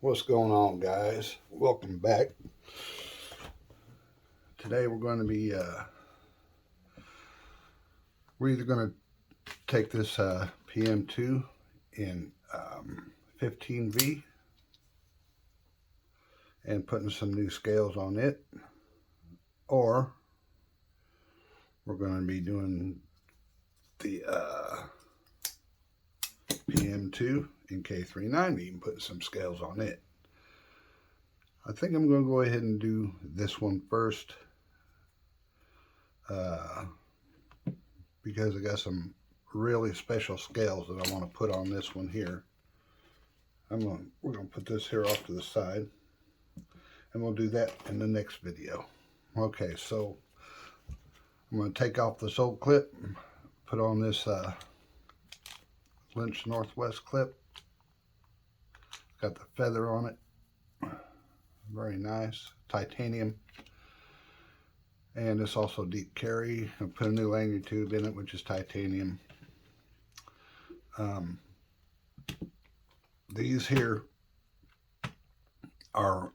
What's going on, guys? Welcome back. Today we're going to be we're either going to take this PM-2 in 15V and putting some new scales on it, or we're going to be doing the PM-2 in K-390 and putting some scales on it. I think I'm going to go ahead and do this one first because I got some really special scales that I want to put on this one here. We're going to put this here off to the side, and we'll do that in the next video. Okay, so I'm going to take off this old clip, put on this Lynch Northwest clip. Got the feather on it. Very nice. Titanium. And it's also deep carry. I put a new lanyard tube in it, which is titanium. These here are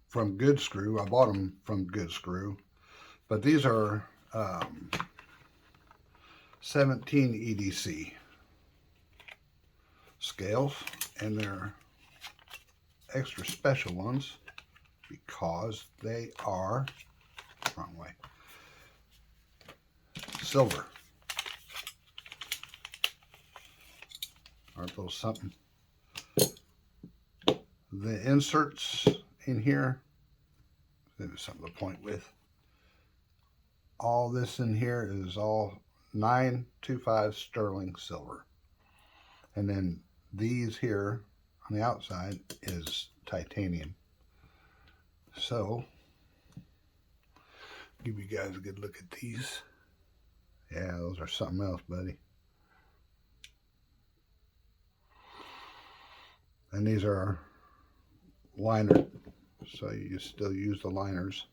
from Good Screw. I bought them from Good Screw. But these are 17 EDC scales. And they're extra special ones because they are, wrong way, silver. Aren't those something? The inserts in here, there's something to point with. All this in here is all 925 sterling silver. And then these here on the outside is titanium. So, give you guys a good look at these. Yeah, those are something else, buddy. And these are liner, so you still use the liners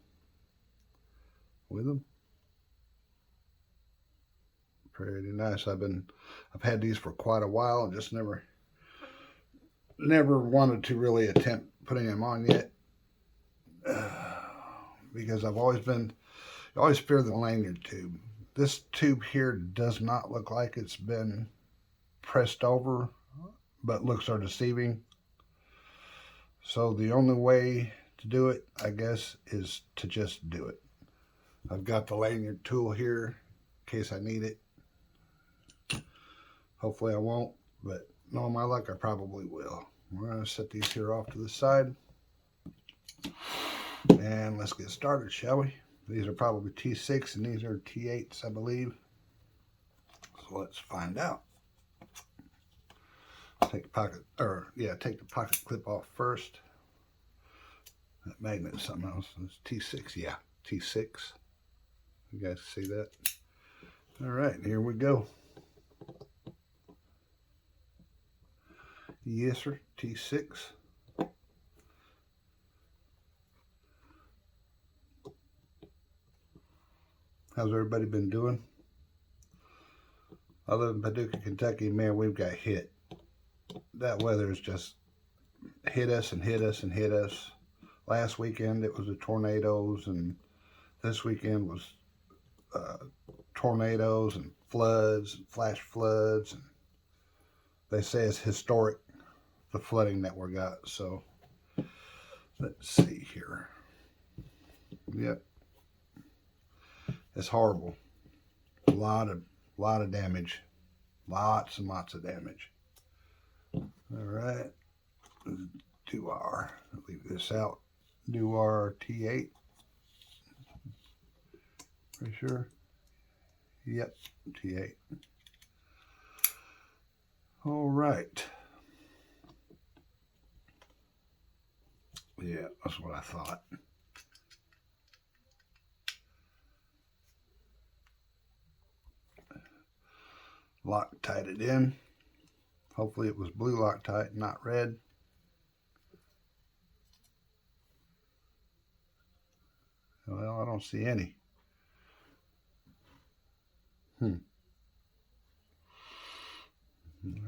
with them. Pretty nice. I've had these for quite a while and just never wanted to really attempt putting them on yet, because I've always feared the lanyard tube. This tube here does not look like it's been pressed over, but looks are deceiving. So the only way to do it, I guess, is to just do it. I've got the lanyard tool here in case I need it. Hopefully I won't, but knowing my luck, I probably will. We're going to set these here off to the side. And let's get started, shall we? These are probably T6 and these are T8s, I believe. So let's find out. Take the pocket clip off first. That magnet is something else. It's T6, yeah, T6. You guys see that? All right, here we go. Yes, sir, T6. How's everybody been doing? I live in Paducah, Kentucky. Man, we've got hit. That weather has just hit us and hit us and hit us. Last weekend it was the tornadoes, and this weekend was tornadoes and floods and flash floods. And they say it's historic, the flooding that we got. So let's see here. Yep, it's horrible. A lot of damage, lots and lots of damage. All right, do our, leave this out. Do our T8. Pretty sure. Yep, T8. All right. Yeah, that's what I thought. Loctite it in. Hopefully it was blue Loctite, not red. Well, I don't see any. All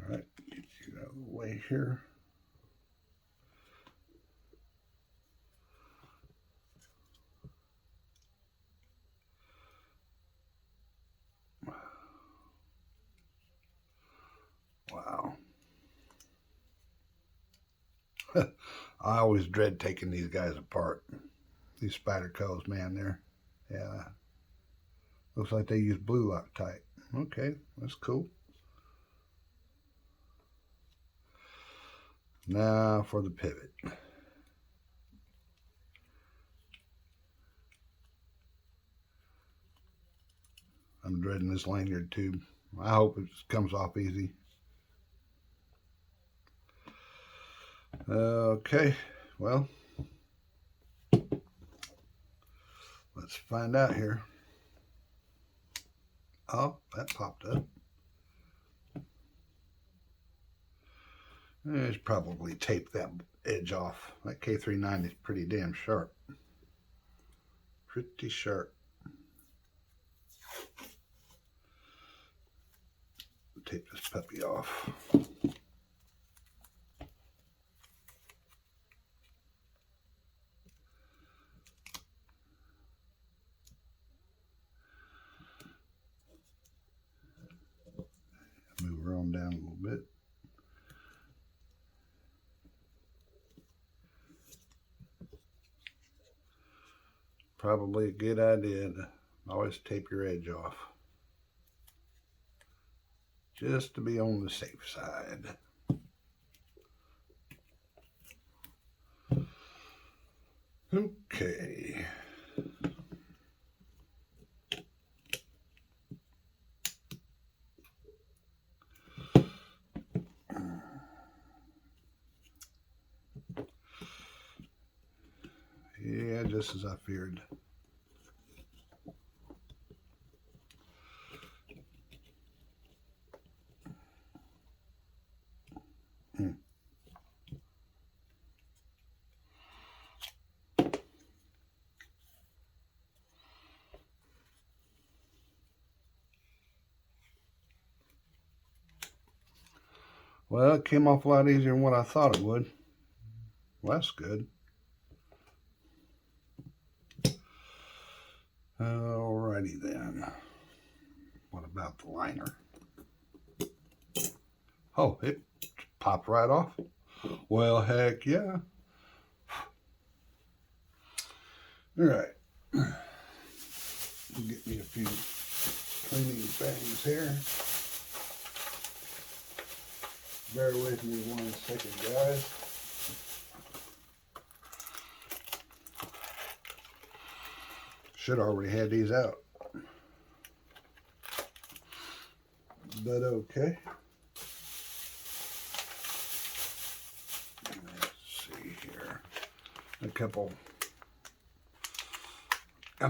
right, get you out of the way here. Wow. I always dread taking these guys apart. These Spydercos, man, yeah. Looks like they use blue Loctite. Okay, that's cool. Now for the pivot. I'm dreading this lanyard tube. I hope it comes off easy. Okay, well, let's find out here. Oh, that popped up. I should probably tape that edge off. That K-390 is pretty damn sharp. Pretty sharp. Tape this puppy off. Move her on down a little bit. Probably a good idea to always tape your edge off, just to be on the safe side. Okay. Yeah, just as I feared. Well, it came off a lot easier than what I thought it would. Well, that's good. Alrighty then. What about the liner? Oh, it popped right off. Well, heck yeah. Alright. Get me a few cleaning things here. Bear with me 1 second, guys. Should already had these out. But okay. Let's see here. A couple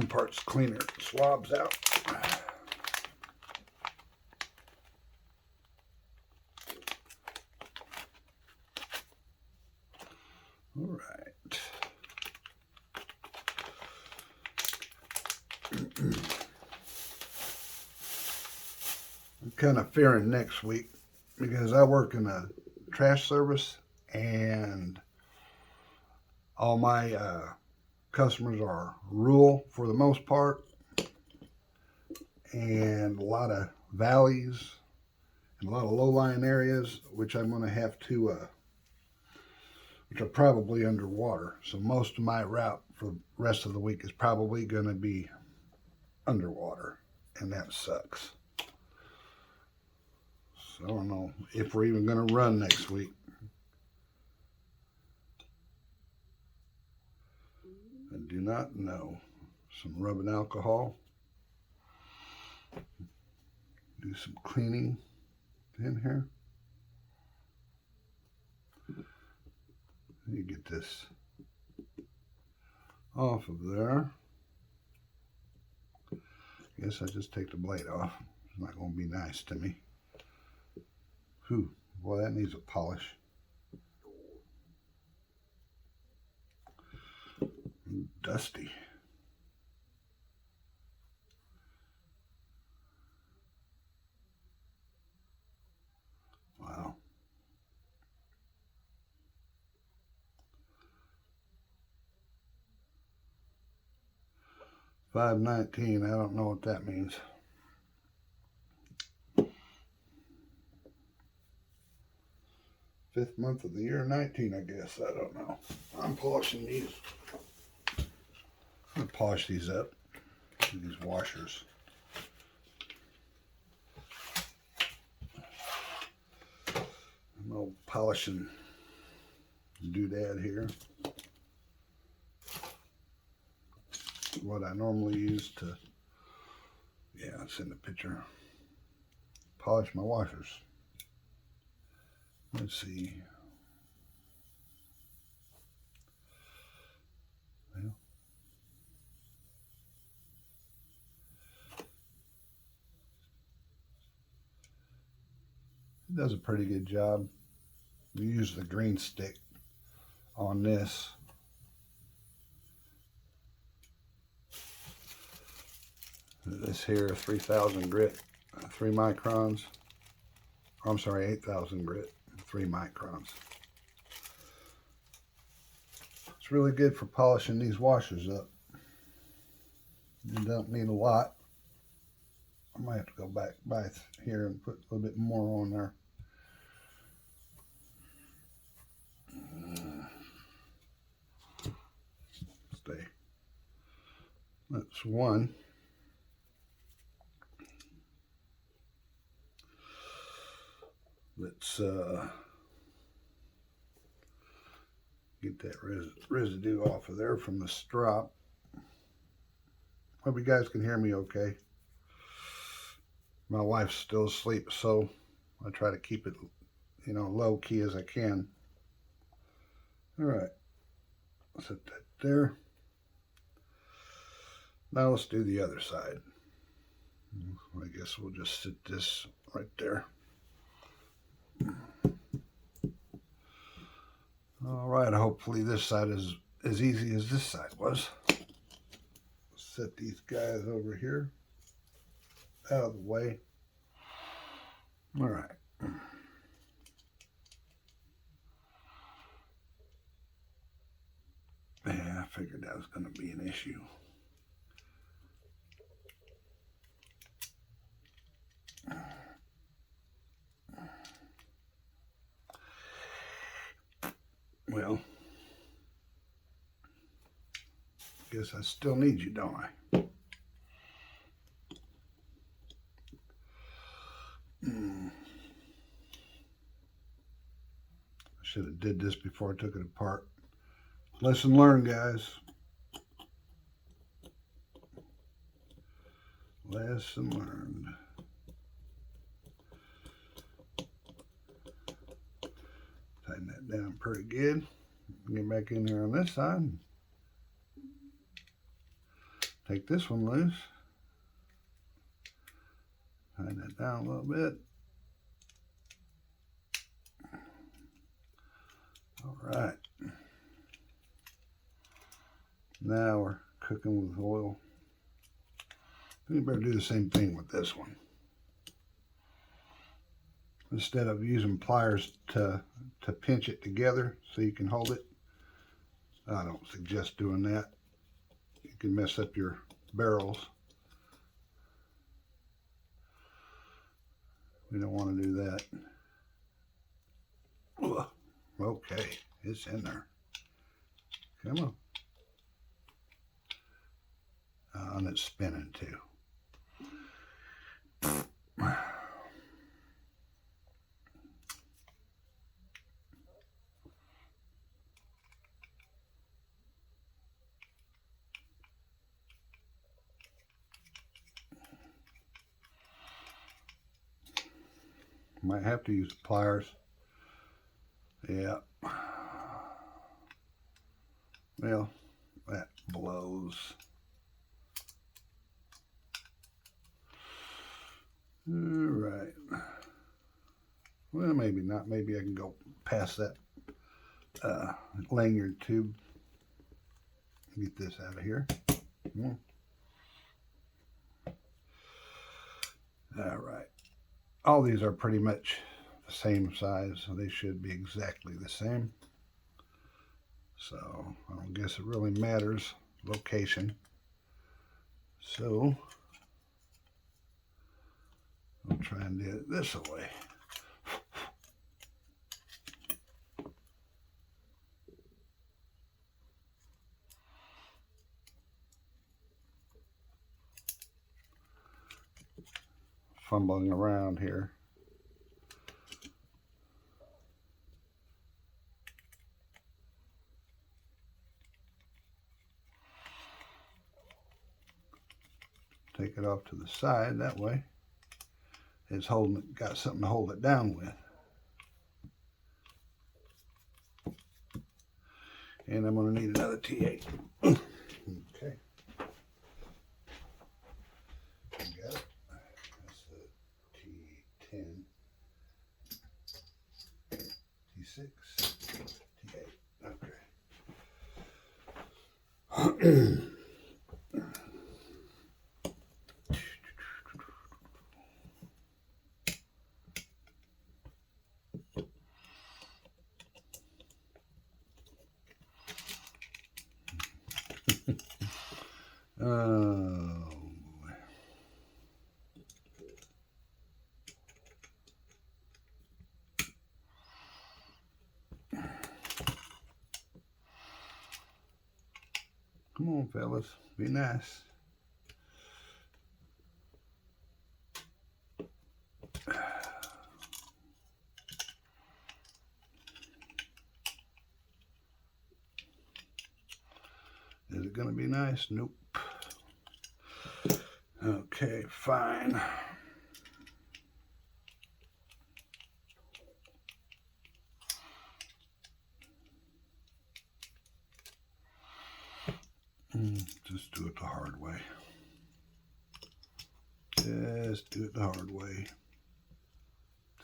parts cleaner swabs out. All right. I'm kind of fearing next week because I work in a trash service and all my customers are rural for the most part, and a lot of valleys and a lot of low-lying areas, which I'm going to have to, which are probably underwater. So most of my route for the rest of the week is probably going to be underwater, and that sucks. So I don't know if we're even going to run next week. I do not know. Some rubbing alcohol. Do some cleaning in here. Let me get this off of there. I guess I just take the blade off. It's not going to be nice to me. Whew, boy, that needs a polish. Dusty. Wow. $5.19. I don't know what that means. 5th month of the year, 19, I guess. I don't know. I'm polishing these. I'm going to polish these up, these washers. An old polishing doodad here. What I normally use to, yeah, it's in the picture, polish my washers. Let's see. Well, it does a pretty good job. We use the green stick on this. This here, 3,000 grit, 3 microns. I'm sorry, 8,000 grit, 3 microns. It's really good for polishing these washers up. You don't need a lot. I might have to go back by here and put a little bit more on there. Stay. That's one. Let's get that residue off of there from the strop. Hope you guys can hear me okay. My wife's still asleep, so I try to keep it, you know, low key as I can. All right, set that there. Now let's do the other side. I guess we'll just sit this right there. All right, hopefully this side is as easy as this side was. Set these guys over here out of the way. All right. Yeah, I figured that was going to be an issue. Well, guess I still need you, don't I? I should have did this before I took it apart. Lesson learned, guys. Lesson learned. Tighten that down pretty good. Get back in here on this side. Take this one loose. Tighten that down a little bit. All right. Now we're cooking with oil. We better do the same thing with this one. Instead of using pliers to pinch it together so you can hold it, I don't suggest doing that. You can mess up your barrels. We don't want to do that. Ugh. Okay, it's in there. Come on. And it's spinning too. Might have to use pliers. Yeah. Well, that blows. All right. Well, maybe not. Maybe I can go past that lanyard tube. Get this out of here. All right. All these are pretty much the same size, so they should be exactly the same. So I don't guess it really matters location. So I'll try and do it this way. fumbling around here. Take it off to the side, that way it's got something to hold it down with. And I'm going to need another T8. Okay. Got it. That's the T10, T6, T8. Okay. Oh. Come on, fellas, be nice. Is it gonna be nice? Nope. Okay, fine. Just do it the hard way. Just do it the hard way.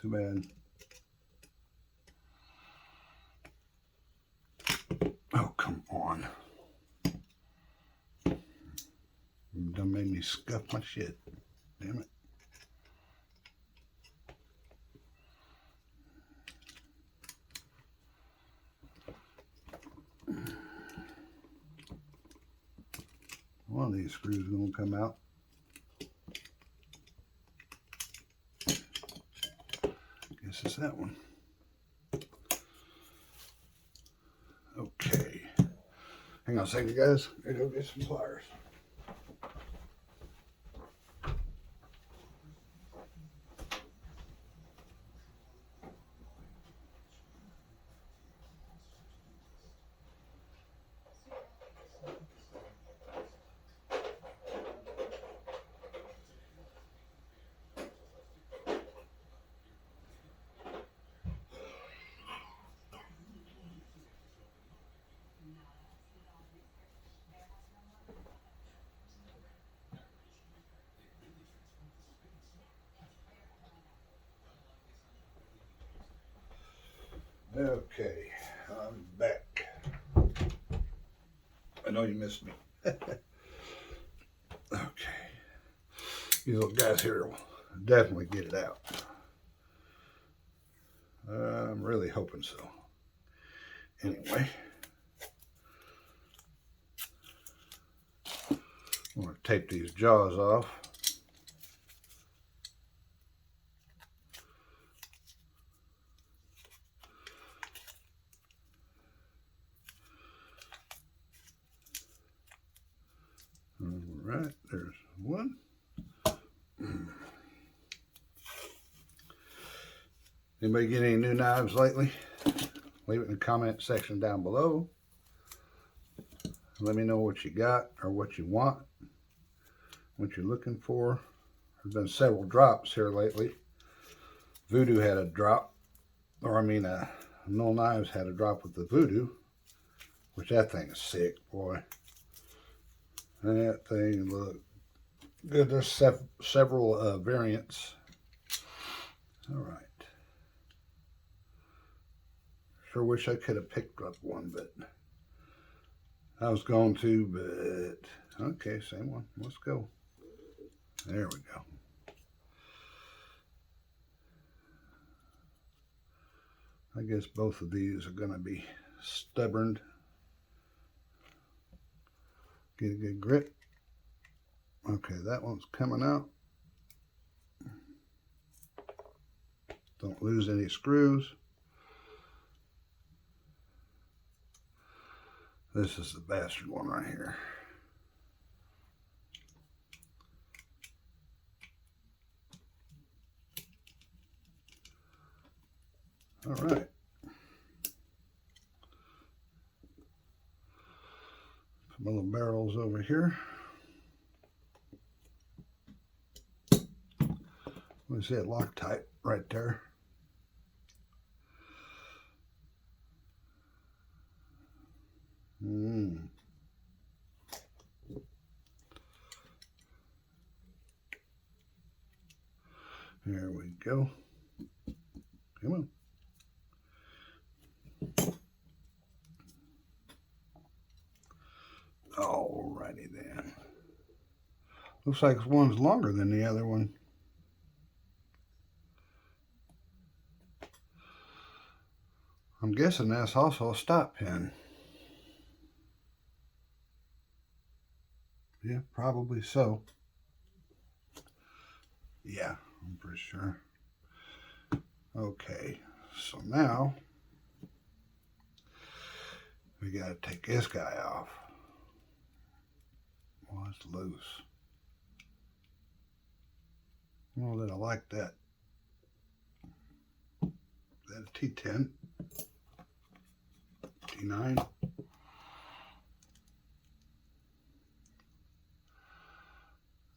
Too bad. Oh, come on. You done made me scuff my shit. Damn it. One of these screws is going to come out. Guess it's that one. Okay. Hang on a second, guys. I gotta go get some pliers. Okay, I'm back. I know you missed me. Okay. These little guys here will definitely get it out. I'm really hoping so. Anyway. I'm going to tape these jaws off. Alright, there's one. Anybody get any new knives lately? Leave it in the comment section down below. Let me know what you got or what you want, what you're looking for. There's been several drops here lately. Voodoo had a drop, or I mean, No Knives had a drop with the Voodoo, which that thing is sick, boy. That thing look good. There's several variants. All right. Sure wish I could have picked up one, but I was going to, but okay, same one. Let's go. There we go. I guess both of these are going to be stubborn. Get a good grip. Okay, that one's coming out. Don't lose any screws. This is the bastard one right here. All right. Put my little barrels over here. Let me see it Loctite right there. There we go. Come on. Alrighty then. Looks like one's longer than the other one. I'm guessing that's also a stop pin. Yeah, probably so. Yeah, I'm pretty sure. Okay, so now we gotta take this guy off. Well, it's loose. Well, then I like that. That a T10, T9.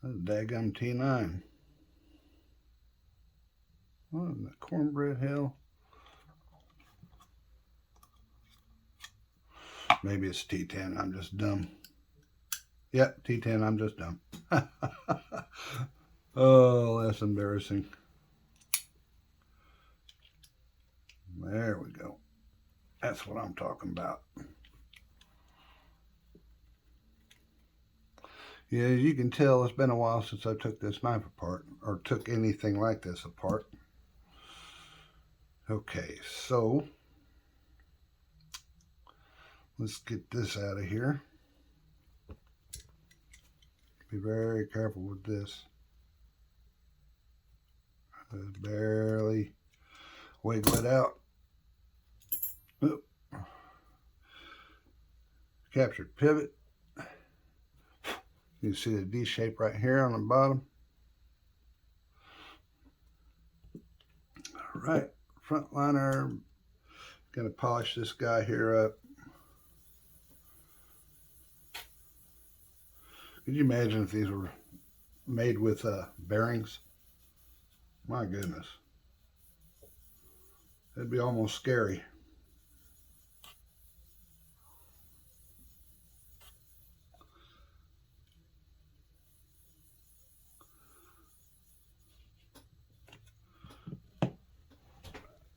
That's a daggum T9. What in the cornbread hell? Maybe it's T10. I'm just dumb. Yep, T10. I'm just dumb. Oh, that's embarrassing. There we go. That's what I'm talking about. Yeah, as you can tell, it's been a while since I took this knife apart, or took anything like this apart. Okay, so let's get this out of here. Be very careful with this. Barely wiggle it out. Oop. Captured pivot. You can see the D shape right here on the bottom. All right, front liner. Gonna polish this guy here up. Could you imagine if these were made with bearings? My goodness. That'd be almost scary.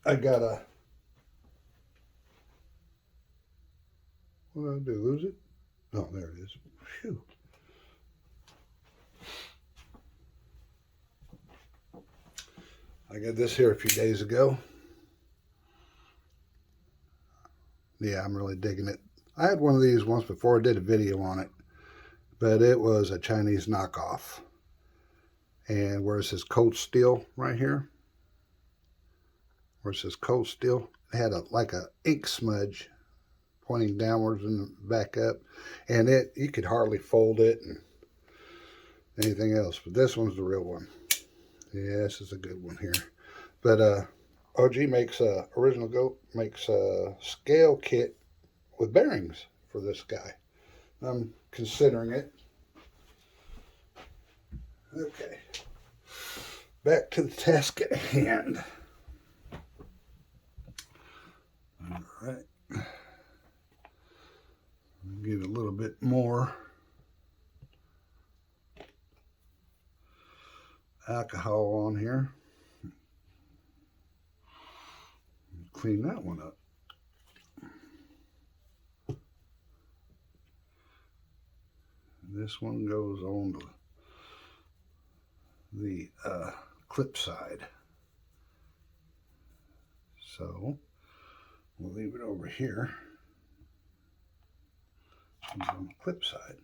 I got a... What did I do? Lose it? Oh, there it is. Phew. I got this here a few days ago. Yeah, I'm really digging it. I had one of these once before. I did a video on it, but it was a Chinese knockoff. And where it says cold steel right here, where it says cold steel, it had like a ink smudge pointing downwards and back up, and you could hardly fold it and anything else. But this one's the real one. Yeah, this is a good one here. But OG makes Original Goat makes a scale kit with bearings for this guy. I'm considering it. Okay, back to the task at hand. All right, get a little bit more alcohol on here. Clean that one up. This one goes on the clip side. So we'll leave it over here. It's on the clip side.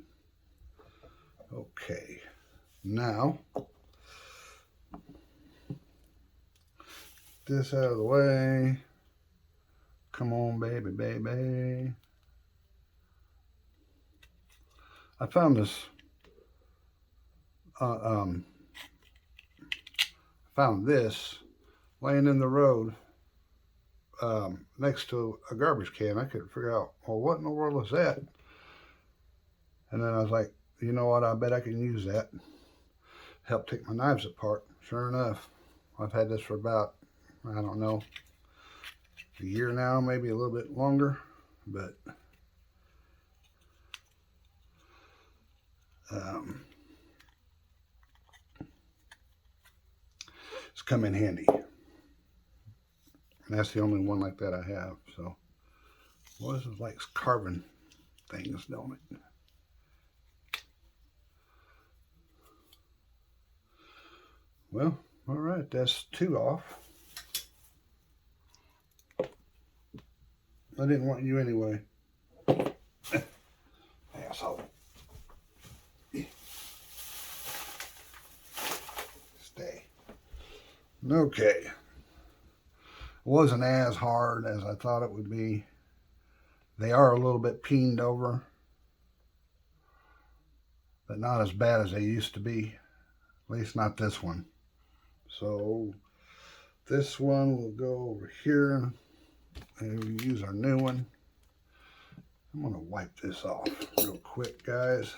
Okay, now this out of the way. Come on, baby, baby. I found this. Found this laying in the road next to a garbage can. I couldn't figure out, well, what in the world is that? And then I was like, you know what? I bet I can use that. Help take my knives apart. Sure enough, I've had this for about, I don't know, a year now, maybe a little bit longer, but it's come in handy. And that's the only one like that I have. So, well, this is like carving things, don't it? Well, all right, that's 2 off. I didn't want you anyway. Asshole. Stay. Okay. It wasn't as hard as I thought it would be. They are a little bit peened over, but not as bad as they used to be. At least not this one. So this one will go over here and we'll use our new one. I'm going to wipe this off real quick, guys.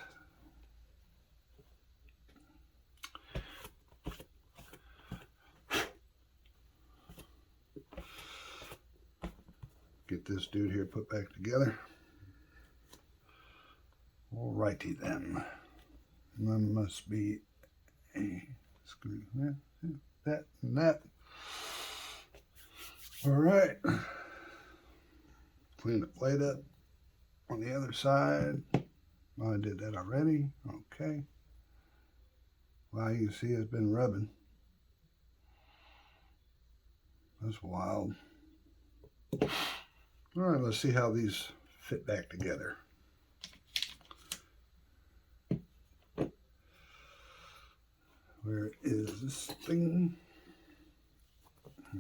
Get this dude here put back together. Alrighty then. There must be a screw. That and that. Alright. Clean the plate up on the other side. Oh, I did that already. Okay. Wow, you can see it's been rubbing. That's wild. Alright, let's see how these fit back together. Where is this thing?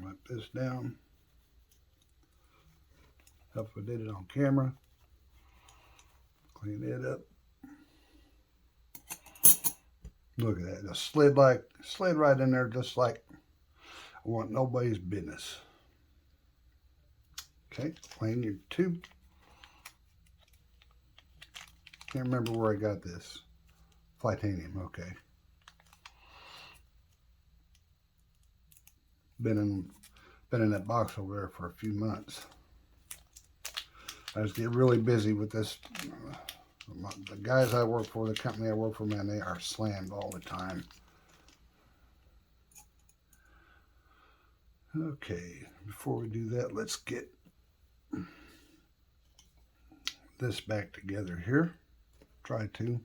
Wipe this down. Hope I did it on camera. Clean it up. Look at that. Just slid right in there just like I want nobody's business. Okay, clean your tube. Can't remember where I got this. Titanium, okay. Been in that box over there for a few months. I just get really busy with this. The guys I work for, the company I work for, man, they are slammed all the time. Okay, before we do that, let's get this back together here. Try to.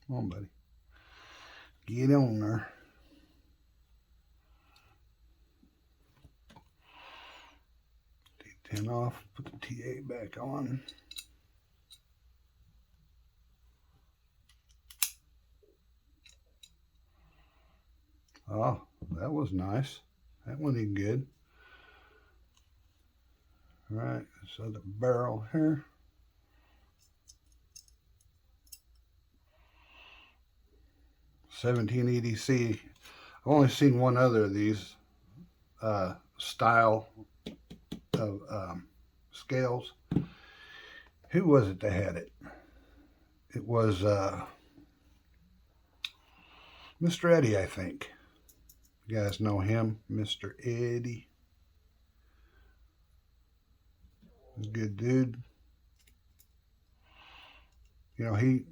Come on, buddy. Get on there. Take 10 off. Put the TA back on. Oh, that was nice. That went in good. All right, so the barrel here. $17.80C. I've only seen one other of these style of scales. Who was it that had it? It was Mr. Eddie, I think. You guys know him, Mr. Eddie. He's a good dude. You know, he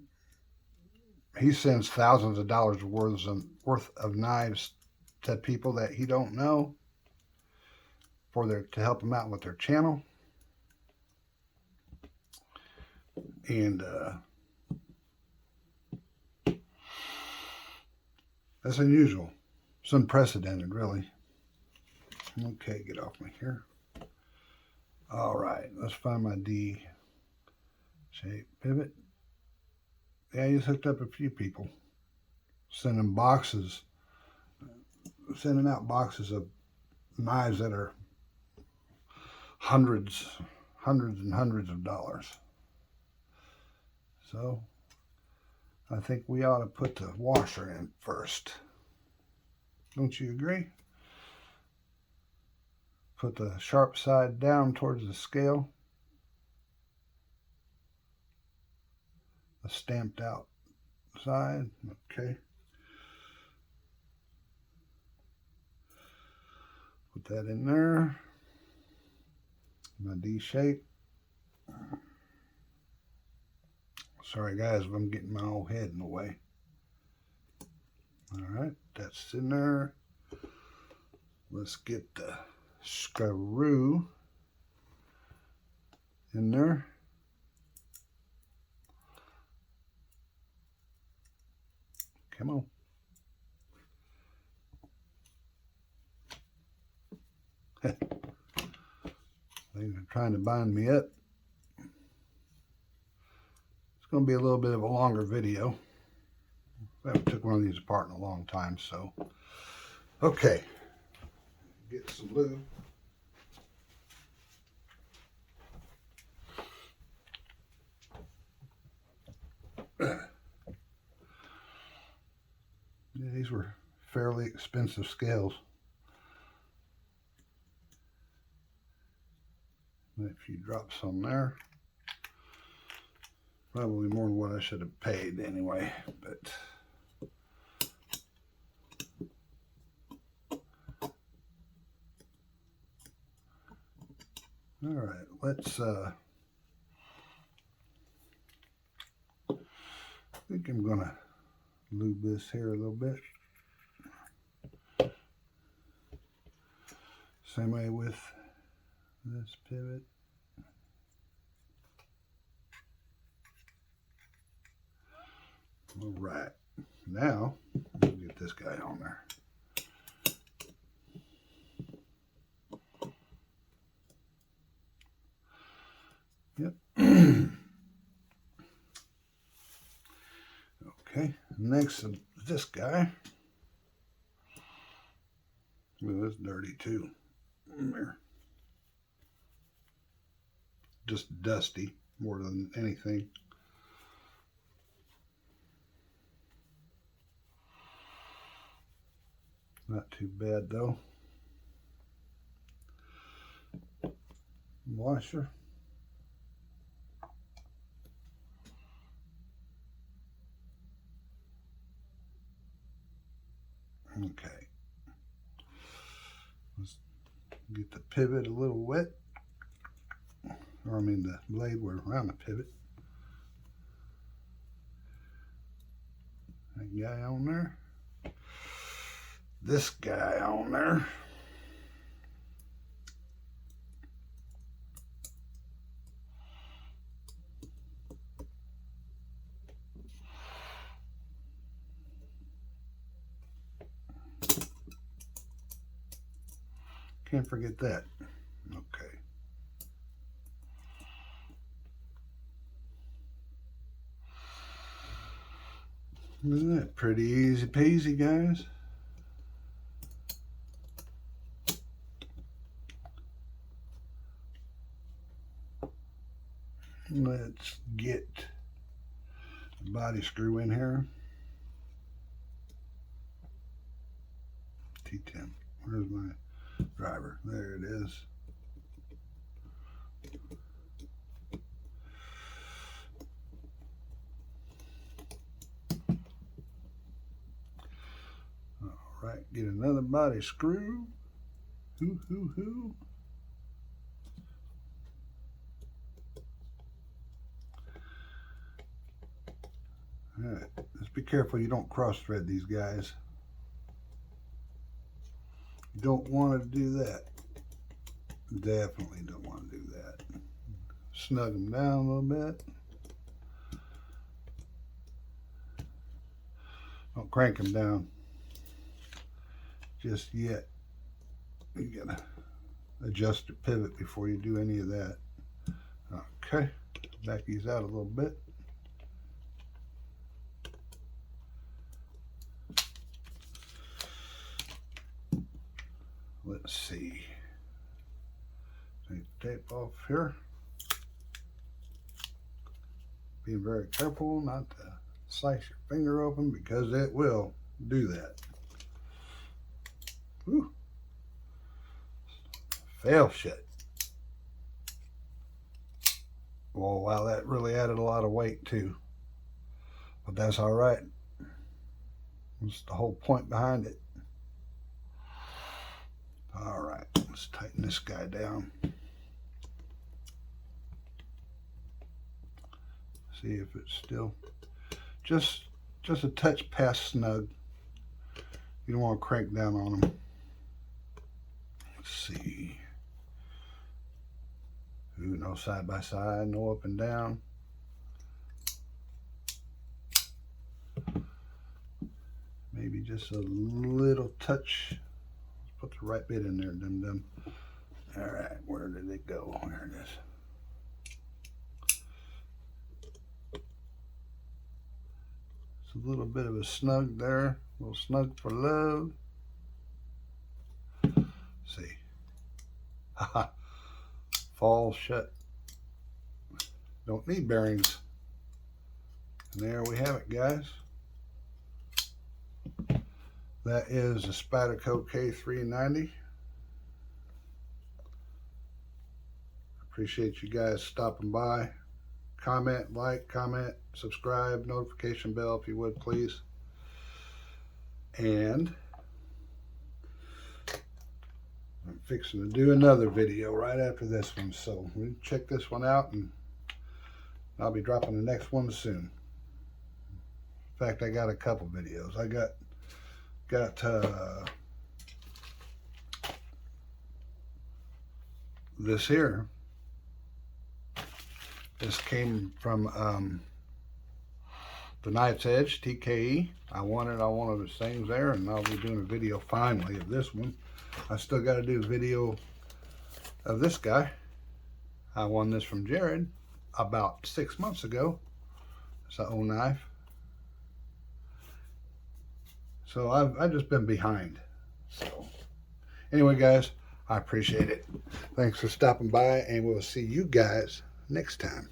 sends thousands of dollars worth of knives to people that he don't know to help them out with their channel. And that's unusual. It's unprecedented, really. Okay, get off me here. All right, let's find my D shape pivot. Yeah, he's hooked up a few people. Sending out boxes of knives that are hundreds and hundreds of dollars. So I think we ought to put the washer in first. Don't you agree? Put the sharp side down towards the scale. The stamped out side. Okay. Put that in there. My D shape. Sorry guys if I'm getting my old head in the way. Alright, that's in there. Let's get the screw in there. Come on. They're trying to bind me up. It's going to be a little bit of a longer video. I haven't took one of these apart in a long time, so. Okay. Get some lube. Yeah, these were fairly expensive scales. A few drops on there. Probably more than what I should have paid anyway, but all right, let's I think I'm gonna lube this here a little bit. Same way with this pivot. All right, now we'll get this guy on there. Yep. Okay, next is this guy. Well, that's dirty too. There. Just dusty more than anything. Not too bad though. Washer. Okay. Let's get the pivot a little wet. Or I mean the blade were around the pivot. That guy on there. This guy on there. Can't forget that. Okay. Isn't that pretty easy peasy, guys? Let's get the body screw in here. T10. Where's my driver? There it is. All right, get another body screw. Hoo. All right, just be careful you don't cross thread these guys. You don't want to do that. Definitely don't want to do that. Snug them down a little bit. Don't crank them down just yet. You gotta adjust your pivot before you do any of that. Okay, back these out a little bit. Let's see. tape off here. Being very careful not to slice your finger open because it will do that. Whew. Fail shit. Well, wow, that really added a lot of weight too. But that's all right. That's the whole point behind it. All right, let's tighten this guy down. See if it's still just a touch past snug. You don't want to crank down on them. Let's see. Ooh, no side by side, no up and down. Maybe just a little touch. Let's put the right bit in there, dum-dum. All right, where did it go? There it is. It's a little bit of a snug there, a little snug for love. See, haha, fall shut. Don't need bearings. And there we have it, guys. That is a Spyderco K-390. Appreciate you guys stopping by. Comment, like, comment, subscribe, notification bell if you would, please. And I'm fixing to do another video right after this one, so we check this one out and I'll be dropping the next one soon. In fact, I got a couple videos. I got this here. This came from the Knight's Edge TKE. I wanted the things there, and I'll be doing a video finally of this one. I still got to do a video of this guy. I won this from Jared about 6 months ago. It's an old knife. So I've just been behind. So anyway, guys, I appreciate it. Thanks for stopping by, and we'll see you guys next time.